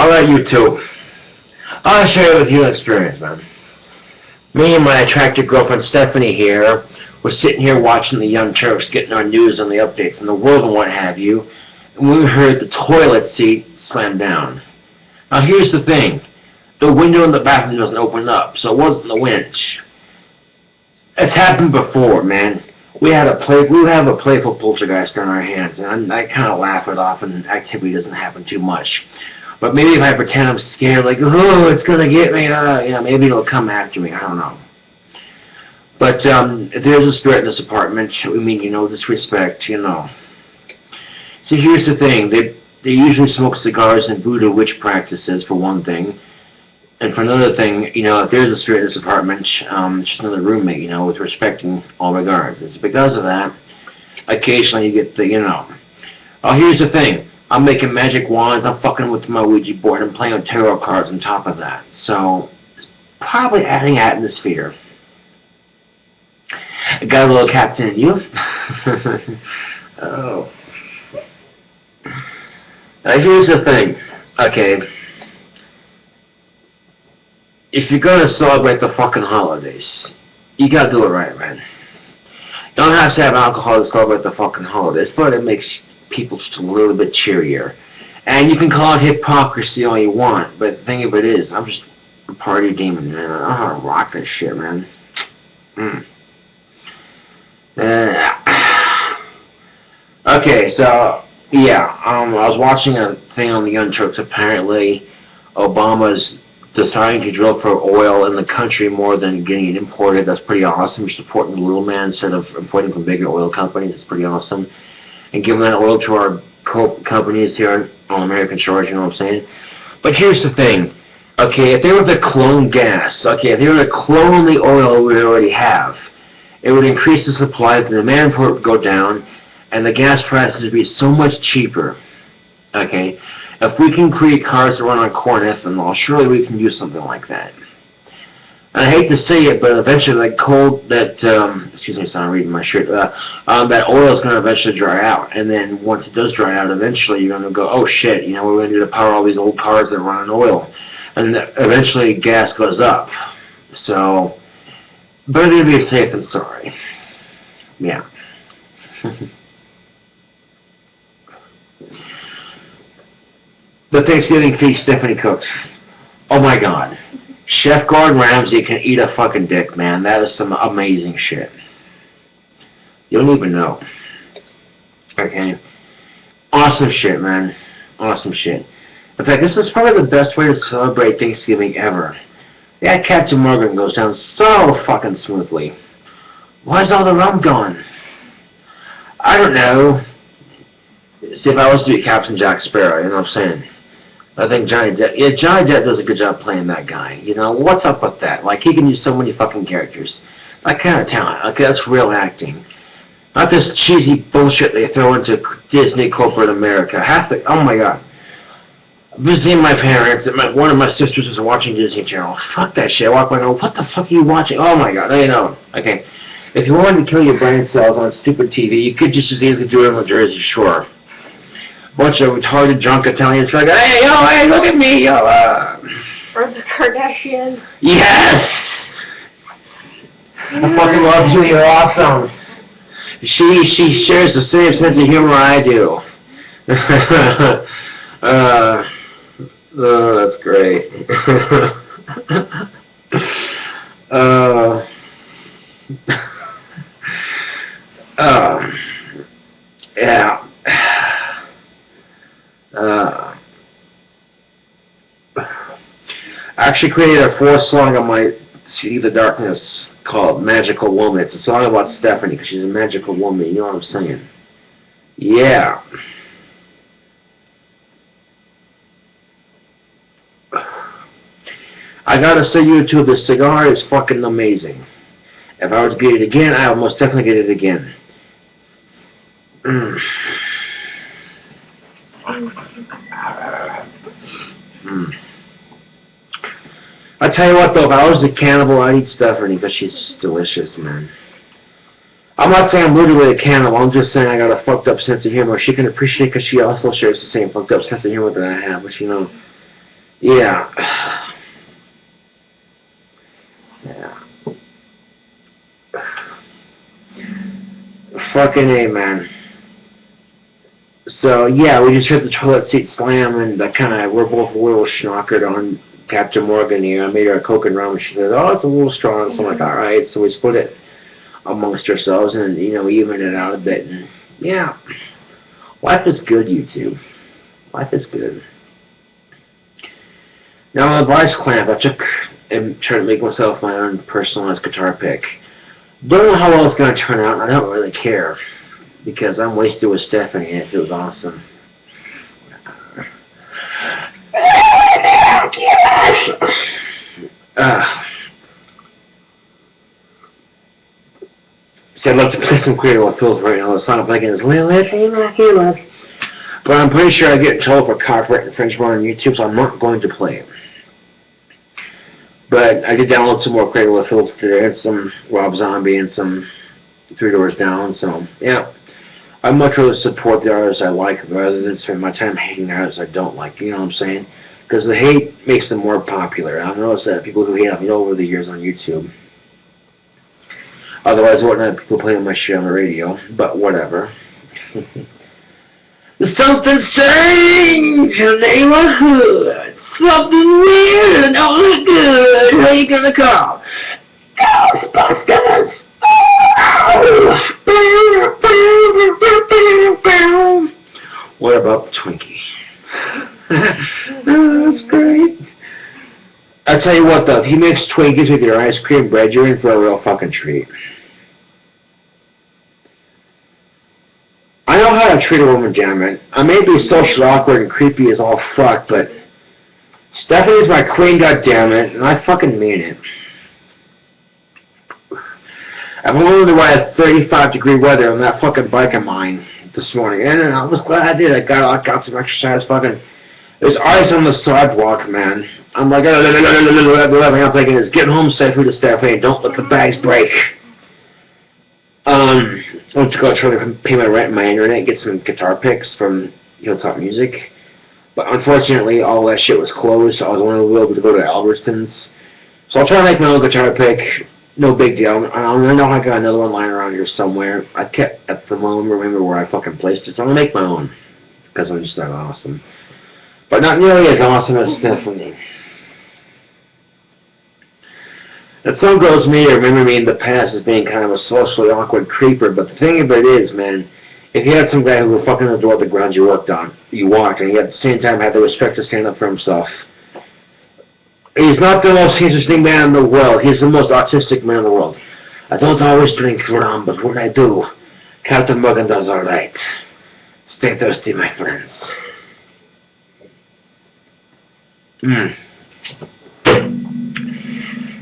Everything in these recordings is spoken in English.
Alright, you two. I'll share with you an experience, man. Me and my attractive girlfriend Stephanie here, we're sitting here watching the Young Turks getting our news on the updates in the world and what have you, and we heard the toilet seat slam down. Now here's the thing. The window in the bathroom doesn't open up, so it wasn't the winch. It's happened before, man. We have a playful poltergeist on our hands, and I kind of laugh it off, and activity doesn't happen too much. But maybe if I pretend I'm scared, like, oh, it's gonna get me, maybe it'll come after me. I don't know. But if there's a spirit in this apartment, we mean, disrespect, See, here's the thing. They usually smoke cigars and voodoo witch practices, for one thing. And for another thing, if there's a spirit in this apartment, it's just another roommate, with respecting all regards. It's because of that, occasionally you get the, Oh, here's the thing. I'm making magic wands, I'm fucking with my Ouija board, I'm playing with tarot cards on top of that. So, it's probably adding atmosphere. I got a little captain in you. Oh. Now, here's the thing. Okay. If you're gonna celebrate the fucking holidays, you gotta do it right, man. Don't have to have alcohol to celebrate the fucking holidays, but it makes people just a little bit cheerier. And you can call it hypocrisy all you want, but the thing of it is, I'm just a party demon, man. I know how to rock this shit, man. Okay, so, yeah, I was watching a thing on the Young Turks. Apparently, Obama's deciding to drill for oil in the country more than getting it imported. That's pretty awesome. You're supporting the little man instead of importing from bigger oil companies. It's pretty awesome. And giving that oil to our companies here on American shores, you know what I'm saying? But here's the thing. Okay, if they were to clone gas, if they were to clone the oil we already have, it would increase the supply, the demand for it would go down, and the gas prices would be so much cheaper. Okay? If we can create cars that run on corn ethanol, surely we can do something like that. And I hate to say it, but eventually excuse me, sorry, I'm reading my shirt, that oil is going to eventually dry out. And then once it does dry out, eventually you're going to go, oh shit, we're going to need to power all these old cars that run on oil. And eventually gas goes up. So, better to be safe than sorry. Yeah. The Thanksgiving feast Stephanie cooks. Oh my god. Chef Gordon Ramsay can eat a fucking dick, man. That is some amazing shit. You don't even know. Okay? Awesome shit, man. Awesome shit. In fact, this is probably the best way to celebrate Thanksgiving ever. That Captain Morgan goes down so fucking smoothly. Where's all the rum going? I don't know. See, if I was to be Captain Jack Sparrow, you know what I'm saying? I think Johnny Depp does a good job playing that guy. What's up with that? Like, he can use so many fucking characters. That kind of talent. Okay, that's real acting. Not this cheesy bullshit they throw into Disney corporate America. Oh my god. Visiting my parents, one of my sisters was watching Disney Channel. Fuck that shit. I walk by and go, what the fuck are you watching? Oh my god, Okay. If you wanted to kill your brain cells on stupid TV, you could just as easily do it in Jersey Shore. Bunch of retarded, drunk Italians like, hey, look at me, yo. Or the Kardashians. Yes! I fucking love you, you're awesome. She shares the same sense of humor I do. Oh, that's great. Yeah. I actually created a 4th song on my CD, The Darkness, called Magical Woman. It's a song about Stephanie, because she's a magical woman, you know what I'm saying? Yeah. I gotta say, YouTube, this cigar is fucking amazing. If I were to get it again, I would most definitely get it again. I tell you what though, if I was a cannibal, I'd eat Stephanie because she's delicious, man. I'm not saying I'm literally a cannibal, I'm just saying I got a fucked up sense of humor. She can appreciate because she also shares the same fucked up sense of humor that I have, but Yeah. Yeah. Fucking A, man. So, yeah, we just heard the toilet seat slam, and we're both a little schnockered on Captain Morgan here. I made her a Coke and rum, and she said, oh, it's a little strong. So I'm like, alright. So we split it amongst ourselves, and, we evened it out a bit. And, yeah, life is good, YouTube. Life is good. Now, on the vice clamp, I took and tried to make myself my own personalized guitar pick. Don't know how well it's going to turn out, and I don't really care, because I'm wasted with Stephanie, and it feels awesome. See, I'd love to play some Cradle of Filth right now. The song I'm thinking is Lilith. But I'm pretty sure I get in trouble for copyright infringement on YouTube, so I'm not going to play it. But I did download some more Cradle of Filth today, and some Rob Zombie, and some Three Doors Down, so, yeah. I'd much rather support the artists I like rather than spend my time hating the artists I don't like, you know what I'm saying? Because the hate makes them more popular. I've noticed that people who hate on me over the years on YouTube. Otherwise, I wouldn't have people playing my shit on the radio, but whatever. Something strange in the neighborhood. Something weird and don't look good. Who are you gonna call? Ghostbusters! What about the Twinkie? That's great. I tell you what, though, if he makes Twinkies with your ice cream bread, you're in for a real fucking treat. I know how to treat a woman, damn it. I may be socially awkward and creepy as all fuck, but Stephanie's my queen, goddammit, and I fucking mean it. I've learned to ride 35-degree weather on that fucking bike of mine this morning, and I was glad I did. I got some exercise. Fucking, there's ice on the sidewalk, man. I'm like, I'm thinking, it's getting home safely to Stephanie. Don't let the bags break. I went to go try to pay my rent and my internet, get some guitar picks from Hilltop Music, but unfortunately, all that shit was closed. So I was only able to go to Albertsons. So I'll try to make my own guitar pick. No big deal. I know I got another one lying around here somewhere. I can't at the moment remember where I fucking placed it, so I'm gonna make my own because I'm just that awesome, but not nearly as awesome as Stephanie. And some girls may remember me in the past as being kind of a socially awkward creeper, but the thing of it is, man, if you had some guy who would fucking adore the ground you walked, and he at the same time had the respect to stand up for himself. He's not the most interesting man in the world. He's the most autistic man in the world. I don't always drink rum, but when I do, Captain Morgan does all right. Stay thirsty, my friends.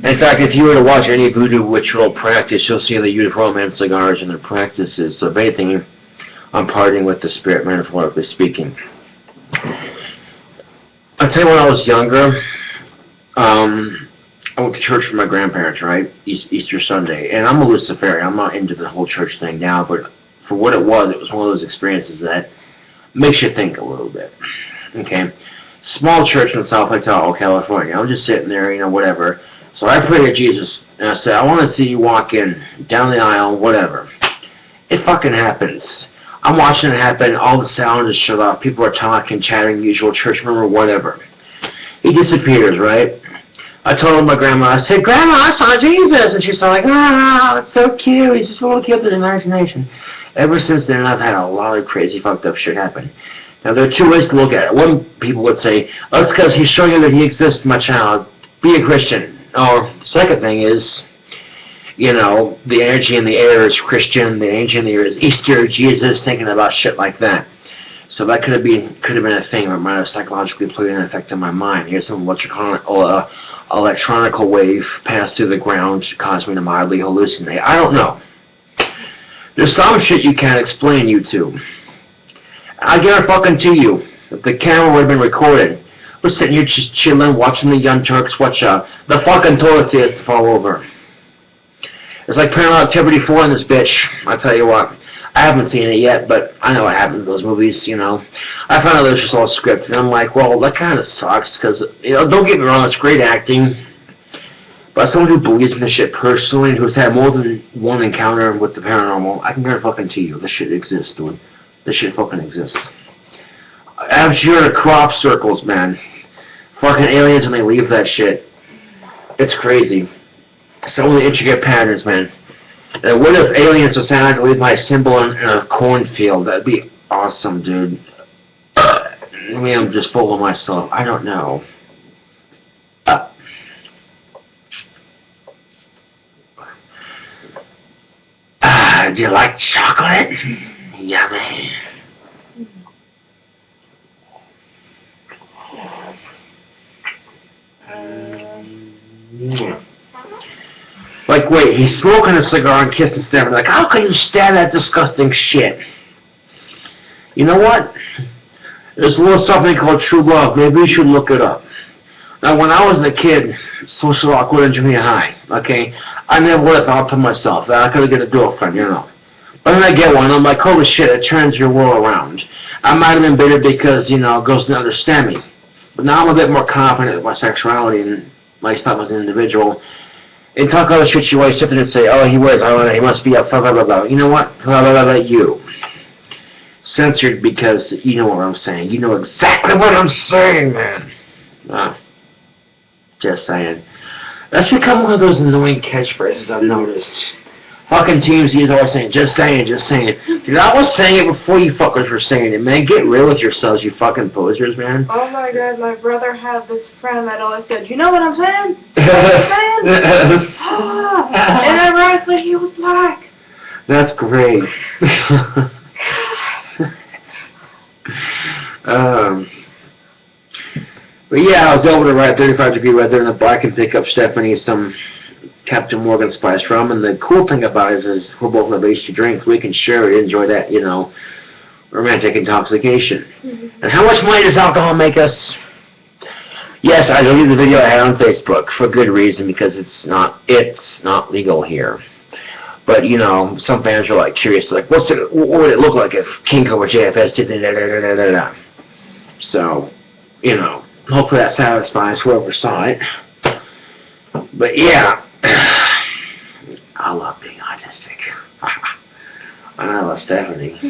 In fact, if you were to watch any voodoo ritual practice, you'll see they use romance cigars in their practices. So if anything, I'm partying with the spirit, metaphorically speaking. I'll tell you, when I was younger, I went to church with my grandparents, right? Easter Sunday. And I'm a Luciferian. I'm not into the whole church thing now, but for what it was one of those experiences that makes you think a little bit. Okay? Small church in South Lake Tahoe, California. I'm just sitting there, whatever. So I prayed to Jesus, and I said, I want to see you walk in, down the aisle, whatever. It fucking happens. I'm watching it happen. All the sound is shut off. People are talking, chatting, usual church member, whatever. He disappears, right? I told my grandma, I said, Grandma, I saw Jesus. And she's like, it's so cute. He's just a little kid with imagination. Ever since then, I've had a lot of crazy, fucked up shit happen. Now, there are two ways to look at it. One, people would say, it's because he's showing you that he exists, my child. Be a Christian. Or, the second thing is, the energy in the air is Christian. The energy in the air is Easter, Jesus, thinking about shit like that. So that could have been a thing that might have psychologically played an effect on my mind. Here's some electronical wave passed through the ground, caused me to mildly hallucinate. I don't know. There's some shit you can't explain, YouTube. I guarantee fucking to you, if the camera would have been recorded, we're sitting here just chilling, watching the Young Turks watch the fucking toilet seat to fall over. It's like Paranormal Activity 4 in this bitch, I tell you what. I haven't seen it yet, but I know what happens in those movies, you know. I found out it was just all scripted, and I'm like, well, that kind of sucks, because, you know, don't get me wrong, it's great acting, but as someone who believes in this shit personally, and who's had more than one encounter with the paranormal, I can guarantee fucking to you, this shit exists, dude. This shit fucking exists. I'm sure in crop circles, man. Fucking aliens when they leave that shit. It's crazy. So many intricate patterns, man. And what if aliens decided to leave my symbol in a cornfield? That'd be awesome, dude. Maybe I'm just full of myself. I don't know. Do you like chocolate? Yummy. Like, wait, he's smoking a cigar and kissing Stephanie. Like, how can you stand that disgusting shit? You know what? There's a little something called true love. Maybe you should look it up. Now, when I was a kid, social awkward in junior high, okay, I never would have thought to myself that I could get a girlfriend, you know. But then I get one, I'm like, holy shit, it turns your world around. I might have been bitter because, you know, girls didn't understand me. But now I'm a bit more confident with my sexuality and myself as an individual. And talk all the shit you always sit there and say, oh, he must be a blah, blah, blah, blah. You know what? Blah, blah, blah, blah, you. Censored because you know what I'm saying. You know exactly what I'm saying, man. Just saying. That's become one of those annoying catchphrases I've noticed. Fucking teams use always saying, just saying, just saying. Dude, I was saying it before you fuckers were saying it, man. Get real with yourselves, you fucking posers, man. Oh my god, my brother had this friend that always said, you know what I'm saying? You know what I'm saying? And ironically, he was black. That's great. But yeah, I was able to ride 35-degree weather in the black and pick up Stephanie some Captain Morgan spiced rum, and the cool thing about it is we're both of age to drink. We can share it, enjoy that, you know, romantic intoxication. Mm-hmm. And how much money does alcohol make us? Yes, I deleted the video I had on Facebook for good reason, because it's not legal here. But, you know, some fans are like curious, like, what would it look like if Kinko or JFS did da-da-da-da-da-da? So, you know, hopefully that satisfies whoever saw it. But yeah, I love being autistic. And I love Stephanie.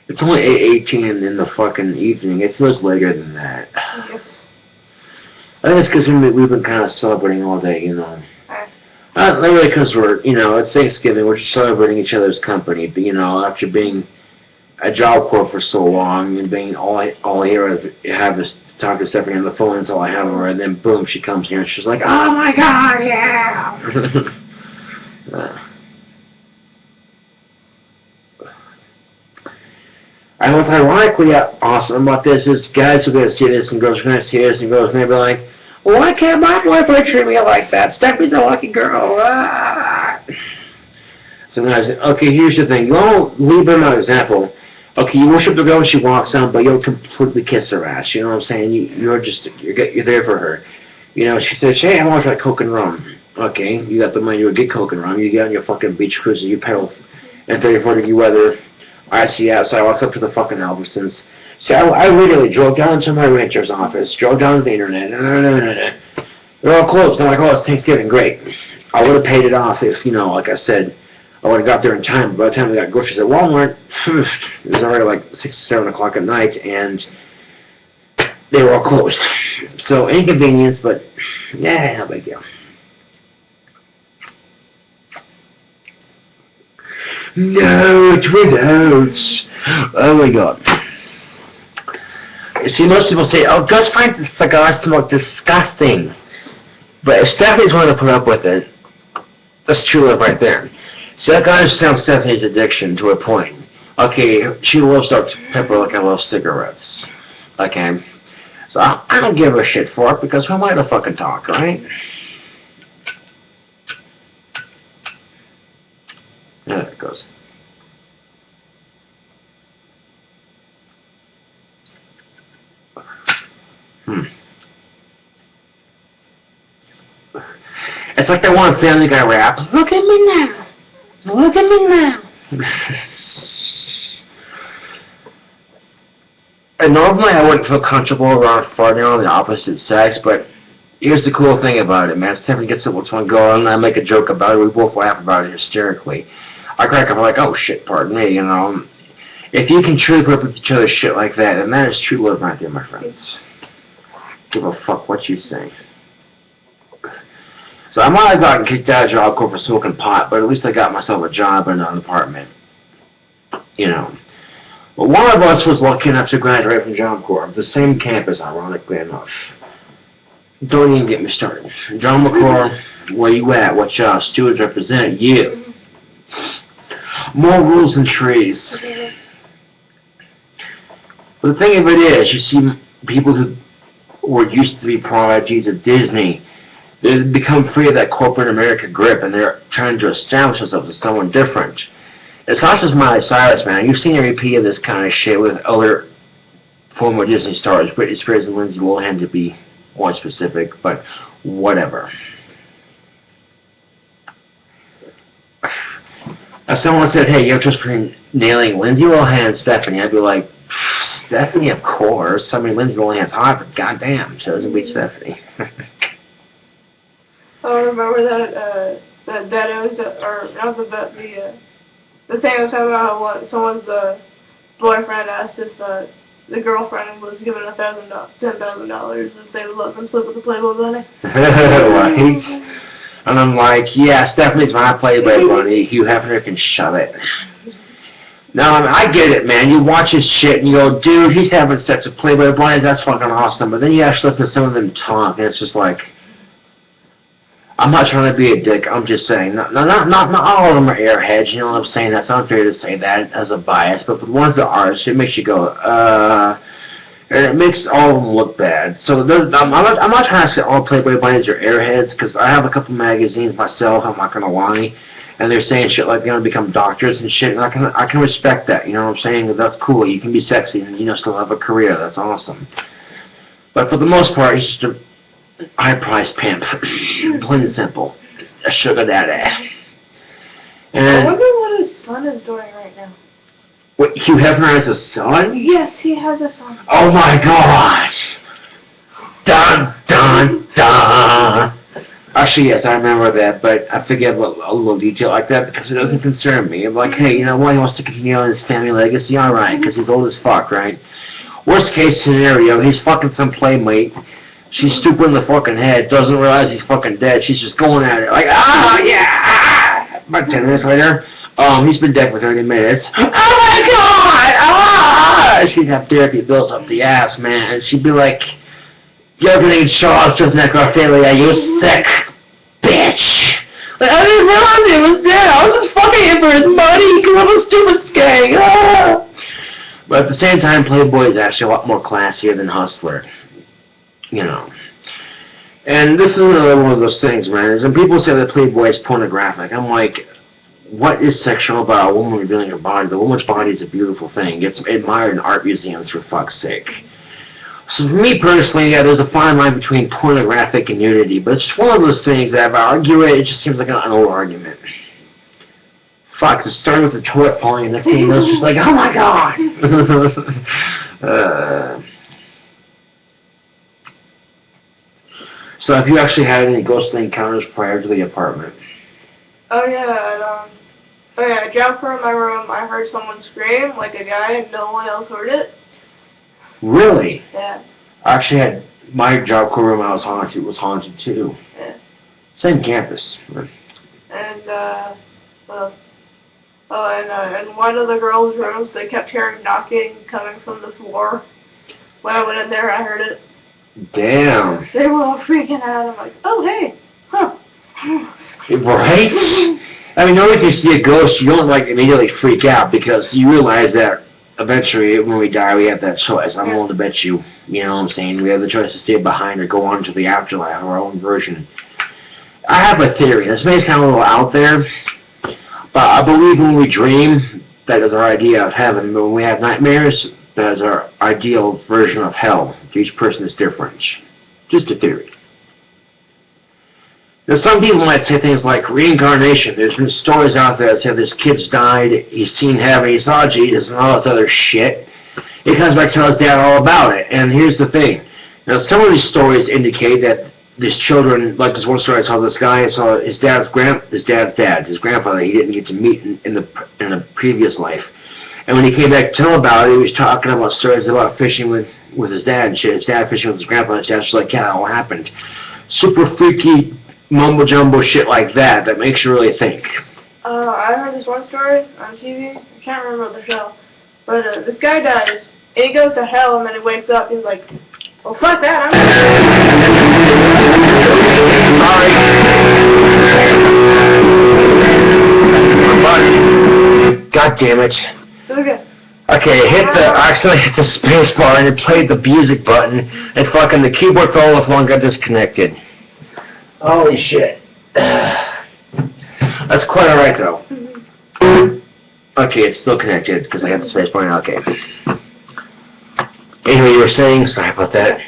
It's only 8:18 in the fucking evening. It feels later than that. Yes. I think it's because we've been kind of celebrating all day, you know. Not really because we're, you know, it's Thanksgiving. We're just celebrating each other's company. But, you know, after being a job corps for so long and being all I have is to talk to Stephanie on the phone, that's all I have of her. And then, boom, she comes here and she's like, oh my god, yeah! And what's ironically awesome about this is guys are going to see this and girls are going to see this and girls are going to be like, well, why can't my boyfriend treat me like that? Stephanie's a lucky girl. Ah. So guys, okay, here's the thing. You won't leave him an example. Okay, you worship the girl when she walks on, but you'll completely kiss her ass. You know what I'm saying? You're there for her. You know, she says, hey, I want to try Coke and rum. Okay, you got the money to get Coke and rum. You get on your fucking beach cruiser. You pedal in 34-degree weather. I see outside. I walk up to the fucking Albertsons. See, I literally drove down to my rancher's office, drove down to the internet. They're all closed. I'm like, oh, it's Thanksgiving. Great. I would have paid it off if, you know, like I said, I would have got there in time. But by the time we got groceries at Walmart, it was already like 6 or 7 o'clock at night, and they were all closed. So, inconvenience, but, yeah, no big deal. No, Twin Oats. Oh my god. You see, most people say, oh, Gus finds the cigar smoke disgusting. But if Stephanie's willing to put up with it, that's true love right there. See, I can understand Stephanie's addiction to a point. Okay, she loves Dr. Pepper like I love cigarettes. Okay? So I don't give a shit for it because who am I to fucking talk, right? Yeah, there it goes. It's like that one Family Guy rap. Look at me now. Look at me now. And normally I wouldn't feel comfortable around farting on the opposite sex, but here's the cool thing about it, man. Stephanie gets it with one girl, and I make a joke about it. We both laugh about it hysterically. I crack up like, oh shit, pardon me, you know. If you can truly put up with each other's shit like that, then that is true love right there, my friends. Give a fuck what you say. So I might have gotten kicked out of Job Corps for smoking pot, but at least I got myself a job in an apartment. You know. But one of us was lucky enough to graduate from Job Corps, the same campus, ironically enough. Don't even get me started. John McClure, where you at? What y'all stewards represent? You. More rules than trees. But the thing of it is, you see people who were used to be prodigies of Disney, they've become free of that corporate America grip, and they're trying to establish themselves as someone different. It's not just Miley Cyrus, man. You've seen a repeat of this kind of shit with other former Disney stars, Britney Spears and Lindsay Lohan to be more specific, but whatever. If someone said, hey, you're just nailing Lindsay Lohan and Stephanie, I'd be like, Stephanie, of course. I mean, Lindsay Lohan's hot, but goddamn, she doesn't beat Stephanie. I remember that it was, or not the thing I was talking about how someone's boyfriend asked if the girlfriend was given $10,000 if they would let them sleep with the Playboy bunny. Right. And I'm like, yeah, Stephanie's my Playboy bunny. Hugh Hefner can shove it. Now, I mean, I get it, man. You watch his shit and you go, dude, he's having sex with Playboy bunnies. That's fucking awesome. But then you actually listen to some of them talk, and it's just like, I'm not trying to be a dick. I'm just saying, not all of them are airheads. You know what I'm saying? That's unfair to say that as a bias. But for the ones that are, it makes you go, and it makes all of them look bad. So I'm not trying to say all Playboy bunnies are airheads, because I have a couple magazines myself. I'm not gonna lie, and they're saying shit like they're gonna become doctors and shit. And I can respect that. You know what I'm saying? That's cool. You can be sexy and still have a career. That's awesome. But for the most part, he's just a high-priced pimp, plain and simple, a sugar daddy. And I wonder what his son is doing right now. What, Hugh Hefner has a son? Yes, he has a son. Oh my gosh! Dun, dun, dun! Actually, yes, I remember that, but I forget a little detail like that because it doesn't concern me. I'm like, hey, you know what? He wants to continue on his family legacy? Alright, because he's old as fuck, right? Worst case scenario, he's fucking some playmate. She's stupid in the fucking head, doesn't realize he's fucking dead. She's just going at it like, yeah! About 10 minutes later, he's been dead for 30 minutes. Oh my god! She'd have therapy bills up the ass, man. And she'd be like, you're gonna eat Shaw's just necrophilia, you sick bitch! Like, I didn't realize he was dead. I was just fucking him for his money because I'm a stupid skank. Ah! But at the same time, Playboy is actually a lot more classier than Hustler. You know. And this is another one of those things, man. When people say that Playboy is pornographic, I'm like, what is sexual about a woman revealing her body? The woman's body is a beautiful thing. It's admired in art museums, for fuck's sake. So for me personally, yeah, there's a fine line between pornographic and nudity, but it's just one of those things that if I argue it, it just seems like an old argument. Fuck, it started with the toilet falling, and next thing you know, it's just like, oh my god! So have you actually had any ghostly encounters prior to the apartment? Oh yeah, I jumped from my room, I heard someone scream, like a guy, and no one else heard it. Really? Yeah. I actually had my Job Corps room I was haunted too. Yeah. Same campus. And in one of the girls' rooms, they kept hearing knocking coming from the floor. When I went in there, I heard it. Damn. They were all freaking out. I'm like, oh hey, huh. Right? I mean, normally if you see a ghost, you don't like immediately freak out because you realize that eventually, when we die, we have that choice. I'm willing to bet you, you know what I'm saying? We have the choice to stay behind or go on to the afterlife, our own version. I have a theory. This may sound a little out there, but I believe when we dream, that is our idea of heaven. But when we have nightmares, that is our ideal version of hell. Each person is different. Just a theory. Now, some people might say things like reincarnation. There's been stories out there that say this kid's died, he's seen heaven, he saw Jesus, and all this other shit. He comes back to tell his dad all about it. And here's the thing. Now, some of these stories indicate that these children, like this one story I told this guy, saw his dad's dad, his grandfather, he didn't get to meet in the previous life. And when he came back to tell about it, he was talking about stories about fishing with his dad and shit. His dad fishing with his grandpa, and his dad's just like, yeah, that all happened. Super freaky, mumbo-jumbo shit like that makes you really think. I heard this one story on TV. I can't remember the show. But this guy dies, and he goes to hell, and then he wakes up, he's like, well, fuck that, I'm God damn it. It's okay. Okay, I accidentally hit the space bar and it played the music button, and fucking the keyboard fell off and got disconnected. Holy shit. That's quite alright, though. Okay, it's still connected, because I got the space bar now. Okay. Anyway, you were saying? Sorry about that.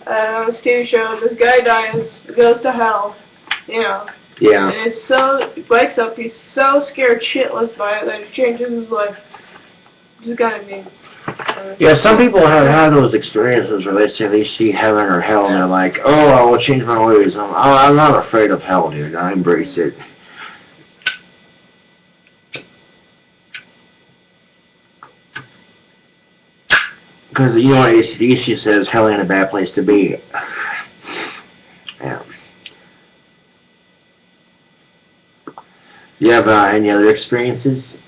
On this TV show, this guy dies, goes to hell, you know. Yeah. And he wakes up, he's so scared shitless by it that it changes his life. Just gotta be. Yeah, some people have had those experiences where they say they see heaven or hell, and they're like, oh, I will change my ways. I'm not afraid of hell, dude. I embrace it. Because, you know what AC/DC says, hell ain't a bad place to be. Yeah. Do you have any other experiences?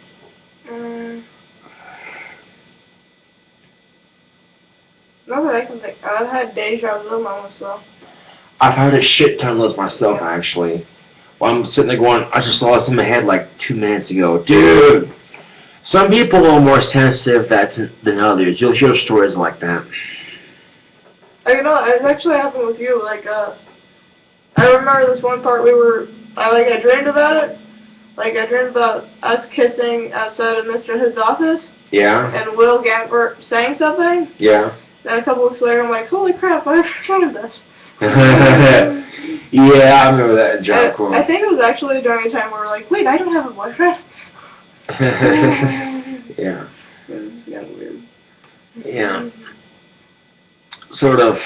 Not that I can think. I've had deja vu myself. I've had a shit ton of those myself, actually. Well, I'm sitting there going, I just saw this in my head like 2 minutes ago. Dude! Some people are more sensitive than others. You'll hear stories like that. You know, it actually happened with you. Like, I remember this one part I dreamed about it. Like, I dreamed about us kissing outside of Mr. Hood's office. Yeah? And Will Gambert saying something. Yeah. Then a couple weeks later, I'm like, holy crap, I dreamed this. Yeah, I remember that in Drunckn. I think it was actually during a time where we're like, wait, I don't have a boyfriend. Yeah. It's kind of weird. Yeah. Sort of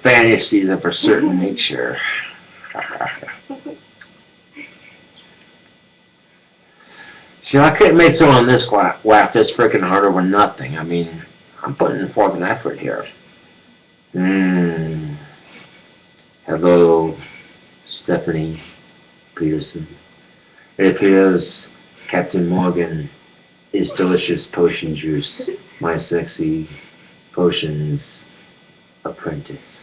fantasies of a certain nature. See, I couldn't make someone this laugh this freaking hard over nothing. I mean, I'm putting forth an effort here. Hello, Stephanie Peterson. It appears Captain Morgan is delicious potion juice, my sexy potions apprentice.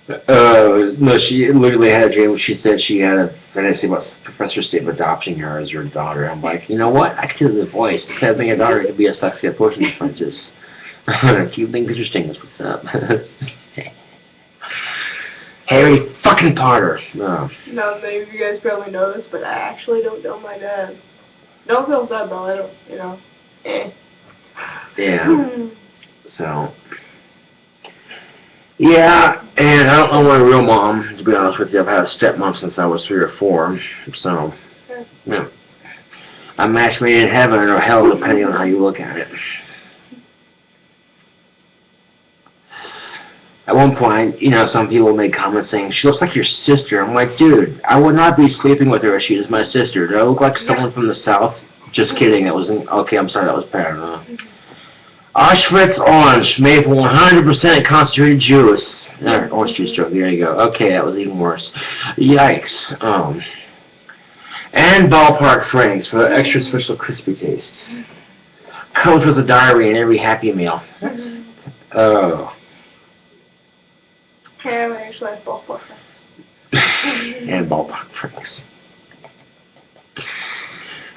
No, she literally had a dream where she said she had a fantasy about Professor Steve adopting her as her daughter. I'm like, you know what? I could do the voice. Instead of being a daughter, it could be a sexy potion apprentice. Keep things interesting. That's what's up. Harry fucking Potter. No. No, maybe you guys probably know this, but I actually don't know my dad. Don't feel sad though. I don't, you know. Yeah. So. Yeah, and I don't know my real mom, to be honest with you. I've had a stepmom since I was 3 or 4, so, yeah. A match made in heaven or hell, depending on how you look at it. At one point, you know, some people made comments saying, she looks like your sister. I'm like, dude, I would not be sleeping with her if she is my sister. Do I look like someone from the South? Just kidding, that wasn't, okay, I'm sorry, that was paranoia. Auschwitz orange, made from 100% concentrated juice. Orange juice joke, there you go. Okay, that was even worse. Yikes. And ballpark Franks for the extra special crispy taste. Comes with a diary in every Happy Meal. Oh. Yeah, I actually like ballpark Franks. And ballpark Franks.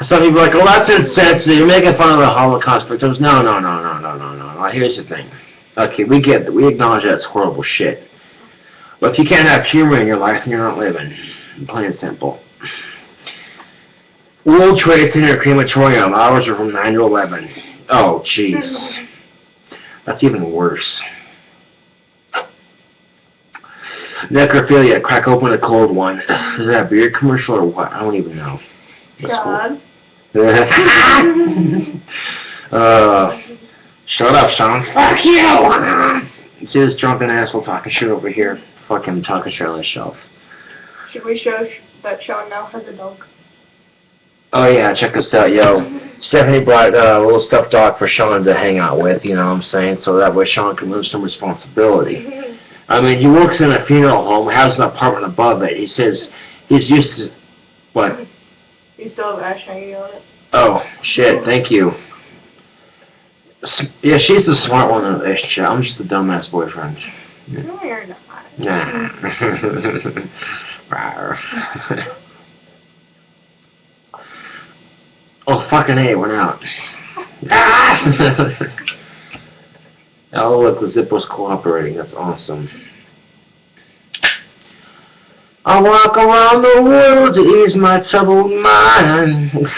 Some people are like, oh, that's insensitive. You're making fun of the Holocaust victims. No. Here's the thing. Okay, we get that. We acknowledge that's horrible shit. But if you can't have humor in your life, then you're not living. Plain and simple. World Trade Center crematorium. Hours are from 9 to 11. Oh, jeez. That's even worse. Necrophilia, crack open a cold one. Is that a beer commercial or what? I don't even know. God. Shut up, Sean. Fuck you! See this drunken asshole talking shit over here? Fuck him talking shit on his shelf. Should we show that Sean now has a dog? Oh yeah, check this out, yo. Stephanie brought a little stuffed dog for Sean to hang out with, you know what I'm saying? So that way Sean can lose some responsibility. I mean, he works in a funeral home, has an apartment above it. He says he's used to... What? You still have Ash hanging on it. Oh, shit, thank you. Yeah, she's the smart one in the relationship. I'm just the dumbass boyfriend. Yeah. No, you're not. Nah. Oh, fucking A, it went out. Oh, look, the zip was cooperating. That's awesome. I walk around the world to ease my troubled mind.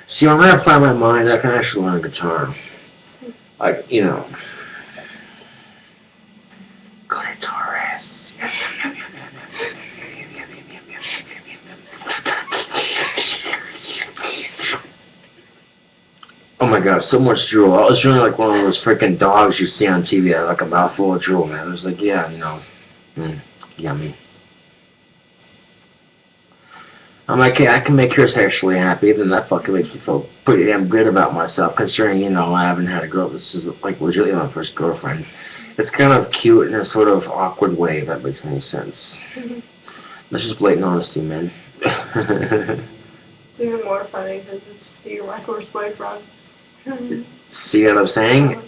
See, when I apply my mind, I can actually learn guitar. Like, you know. Clitoris. Oh my god, so much drool. I was drooling like one of those freaking dogs you see on TV that had like a mouthful of drool, man. It was like, yeah, you know. Yummy. I'm like, hey, I can make yours actually happy, then that fucking makes me feel pretty damn good about myself, considering, you know, I haven't had a girl. This is like legitimately my first girlfriend. It's kind of cute in a sort of awkward way, if that makes any sense. That's just blatant honesty, man. It's even more funny because it's you're my first boyfriend. See what I'm saying?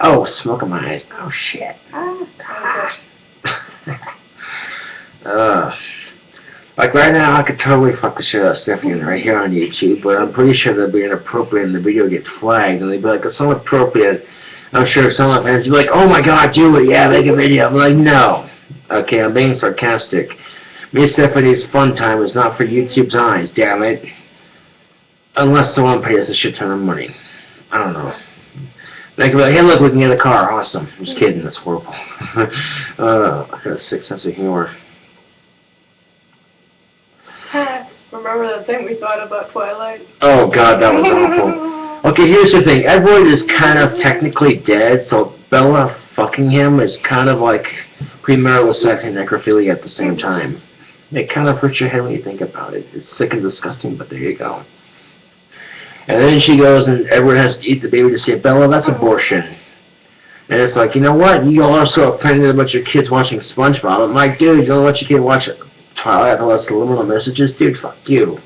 Oh, smoke in my eyes. Oh, shit. Like right now, I could totally fuck the shit out of Stephanie right here on YouTube, but I'm pretty sure that'd be inappropriate and the video would get flagged, and they'd be like, it's not appropriate. I'm sure some of my fans would be like, oh my god, do it, yeah, make a video. I'm like, no. Okay, I'm being sarcastic. Me and Stephanie's fun time is not for YouTube's eyes, damn it. Unless someone pays a shit ton of money. I don't know. They can be like, hey look, we can get a car, awesome. I'm just kidding, that's horrible. I got a sick sense of humor. Remember that thing we thought about Twilight? Oh god, that was awful. Okay, here's the thing. Edward is kind of technically dead, so Bella fucking him is kind of like premarital sex and necrophilia at the same time. It kind of hurts your head when you think about it. It's sick and disgusting, but there you go. And then she goes and Edward has to eat the baby to say, Bella, that's abortion. And it's like, you know what? You also are planning about your kids watching SpongeBob. I'm like, dude, you don't let your kid watch Twilight unless subliminal messages? Dude, fuck you.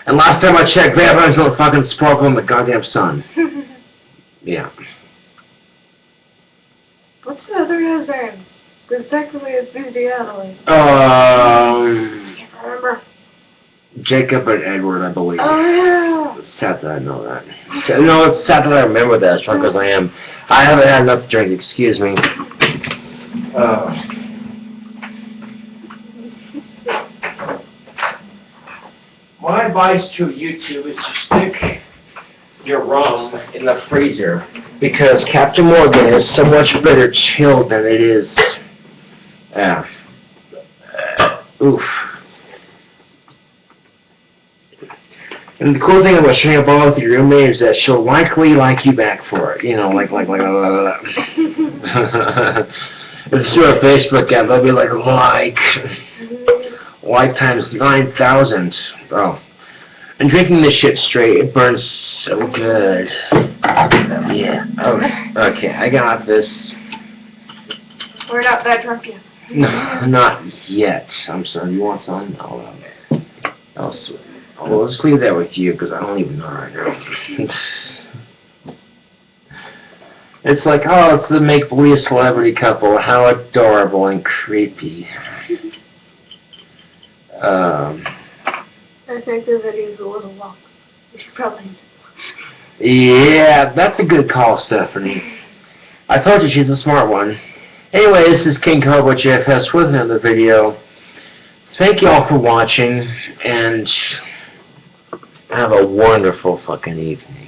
And last time I checked, vampires don't fucking sparkle in the goddamn sun. Yeah. What's the other guy's name? Because technically it's Beastiality. I can't remember. Jacob and Edward, I believe. Oh, yeah. It's sad that I know that. No, it's sad that I remember that as drunk as I am. I haven't had enough to drink, excuse me. My advice to YouTube is to stick your rum in the freezer because Captain Morgan is so much better chilled than it is. Oof. And the cool thing about sharing a ball with your roommate is that she'll likely like you back for it. You know, like. If it's through a Facebook ad, they'll be like times 9,000. Oh. And drinking this shit straight, it burns so good. Yeah. Okay, I got this. We're not that drunk yet. No, not yet. I'm sorry. You want some? I'll just leave that with you because I don't even know right now. It's like, oh, it's the make-believe celebrity couple. How adorable and creepy. I think the video's a little long. We should probably... Yeah, that's a good call, Stephanie. I told you she's a smart one. Anyway, this is King Cobra JFS with another video. Thank you all for watching, and have a wonderful fucking evening.